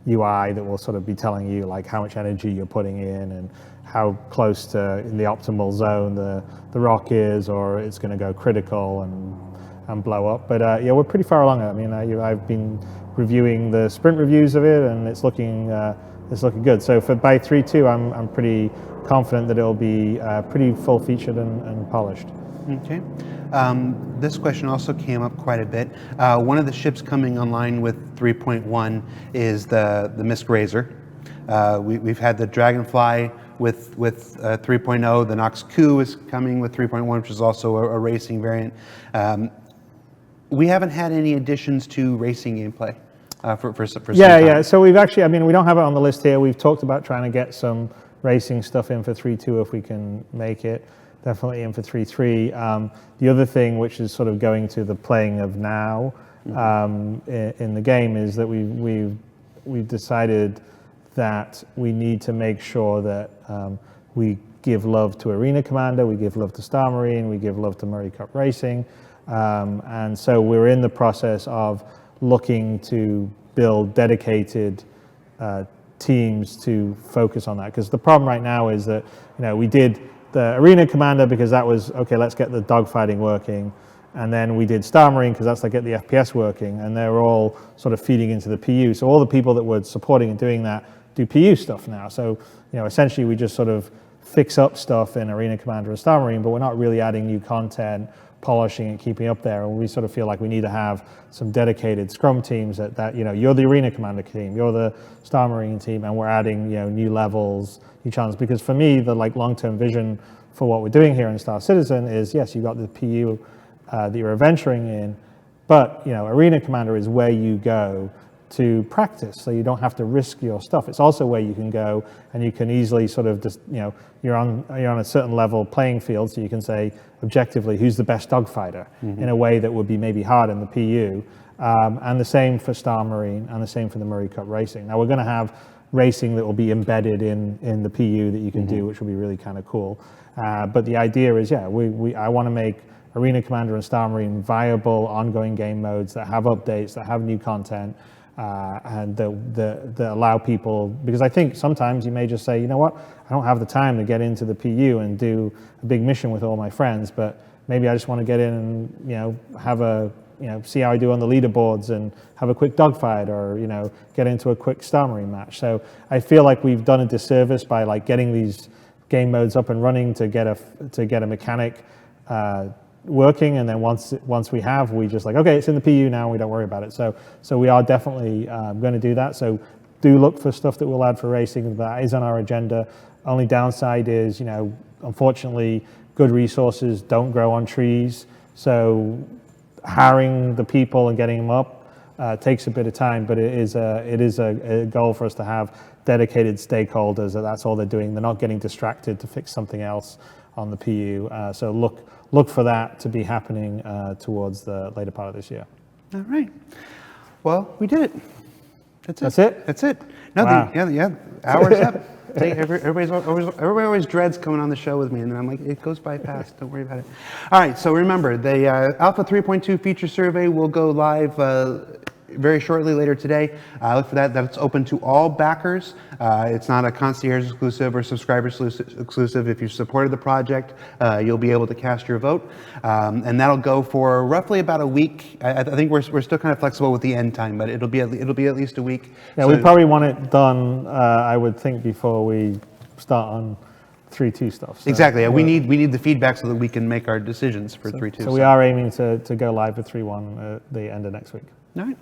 UI that will sort of be telling you like how much energy you're putting in and how close to in the optimal zone the rock is, or it's going to go critical and blow up. But we're pretty far along. I mean, I've been reviewing the sprint reviews of it, and it's looking good. So by 3.2, I'm pretty confident that it'll be pretty full featured and polished. Okay. This question also came up quite a bit. One of the ships coming online with 3.1 is the Misk Razor. We've had the Dragonfly with 3.0. The Nox Coup is coming with 3.1, which is also a racing variant. We haven't had any additions to racing gameplay for some time. Yeah. So we've actually, we don't have it on the list here. We've talked about trying to get some racing stuff in for 3.2 if we can make it. Definitely in for 3.3. The other thing, which is sort of going to the playing of now in the game, is that we've decided that we need to make sure that we give love to Arena Commander, we give love to Star Marine, we give love to Murray Cup Racing, and so we're in the process of looking to build dedicated teams to focus on that. Because the problem right now is that we did the Arena Commander because that was okay. Let's get the dogfighting working, and then we did Star Marine because that's like get the FPS working, and they're all sort of feeding into the PU. So all the people that were supporting and doing that do PU stuff now. So essentially we just sort of fix up stuff in Arena Commander and Star Marine, but we're not really adding new content, polishing and keeping up there. And we sort of feel like we need to have some dedicated Scrum teams that you're the Arena Commander team, you're the Star Marine team, and we're adding new levels, new challenges. Because for me, the long-term vision for what we're doing here in Star Citizen is, yes, you've got the PU that you're adventuring in, but Arena Commander is where you go to practice, so you don't have to risk your stuff. It's also where you can go and you can easily sort of just, you're on a certain level playing field, so you can say objectively who's the best dogfighter in a way that would be maybe hard in the PU. And the same for Star Marine and the same for the Murray Cup racing. Now we're going to have racing that will be embedded in the PU that you can do, which will be really kind of cool. But the idea is, I want to make Arena Commander and Star Marine viable ongoing game modes that have updates, that have new content, and that allow people, because I think sometimes you may just say, you know what, I don't have the time to get into the PU and do a big mission with all my friends, but maybe I just want to get in and have a see how I do on the leaderboards and have a quick dogfight, or get into a quick Star Marine match. So I feel like we've done a disservice by getting these game modes up and running to get a mechanic working, and then once we have, we just okay, it's in the PU now, we don't worry about it. So we are definitely going to do that. So do look for stuff that we'll add for racing. That is on our agenda. Only downside is, unfortunately, good resources don't grow on trees. So hiring the people and getting them up takes a bit of time, but it is a goal for us to have dedicated stakeholders that's all they're doing. They're not getting distracted to fix something else on the PU. So look for that to be happening towards the later part of this year. All right. Well, we did it. That's it? That's it. No, Wow. Hour's up. Everybody always dreads coming on the show with me, and then I'm like, it goes by fast. Don't worry about it. All right. So remember, the Alpha 3.2 feature survey will go live very shortly later today. Look for that. That's open to all backers. It's not a concierge exclusive or subscriber exclusive. If you supported the project, you'll be able to cast your vote, and that'll go for roughly about a week. I think we're still kind of flexible with the end time, but it'll be at least a week. Yeah, we probably want it done. I would think before we start on 3.2 stuff. So, exactly. Yeah, we need the feedback so that we can make our decisions for 3.2. So we are aiming to go live with 3.1 at the end of next week. All right.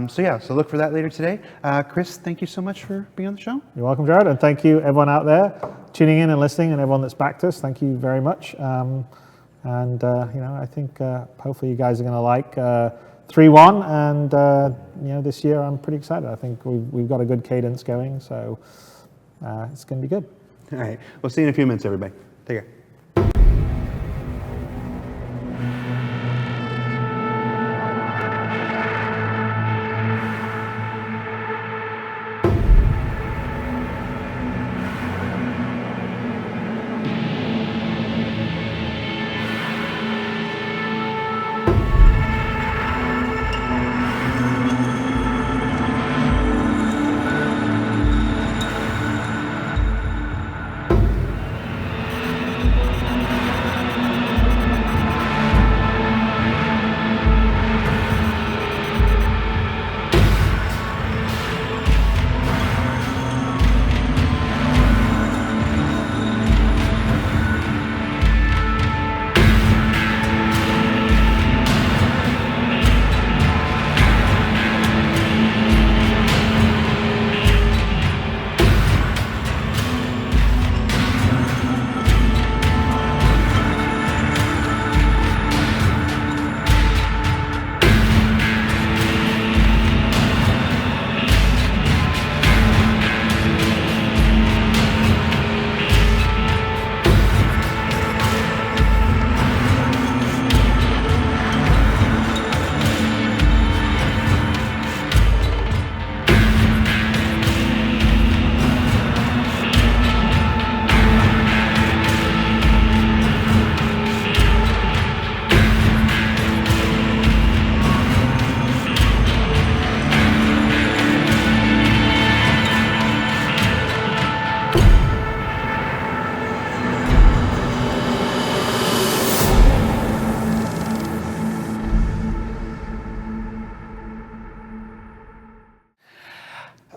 So look for that later today. Chris, thank you so much for being on the show. You're welcome, Jared, and thank you everyone out there tuning in and listening, and everyone that's backed us. Thank you very much. I think hopefully you guys are going to like 3.1, and this year I'm pretty excited. I think we've got a good cadence going, so it's going to be good. All right. We'll see you in a few minutes, everybody. Take care.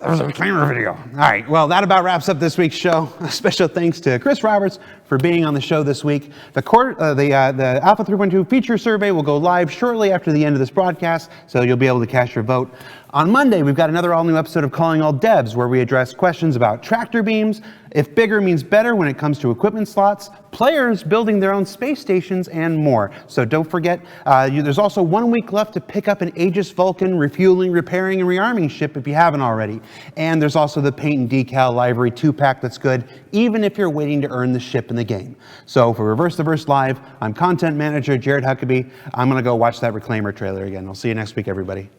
That was a reclaimer video. All right, well, that about wraps up this week's show. A special thanks to Chris Roberts for being on the show this week. The Alpha 3.2 feature survey will go live shortly after the end of this broadcast, so you'll be able to cast your vote. On Monday, we've got another all-new episode of Calling All Devs, where we address questions about tractor beams, if bigger means better when it comes to equipment slots, players building their own space stations, and more. So don't forget, there's also 1 week left to pick up an Aegis Vulcan refueling, repairing, and rearming ship if you haven't already. And there's also the Paint and Decal Library 2-pack that's good, even if you're waiting to earn the ship in the game. So for Reverse the Verse Live, I'm Content Manager Jared Huckabee. I'm going to go watch that Reclaimer trailer again. I'll see you next week, everybody.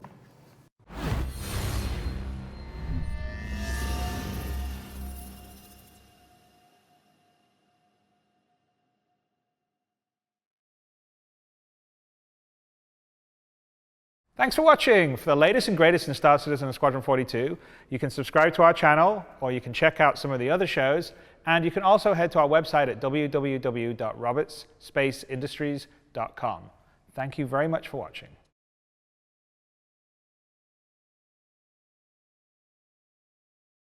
Thanks for watching. For the latest and greatest in Star Citizen and Squadron 42, you can subscribe to our channel, or you can check out some of the other shows, and you can also head to our website at www.robertsspaceindustries.com. Thank you very much for watching.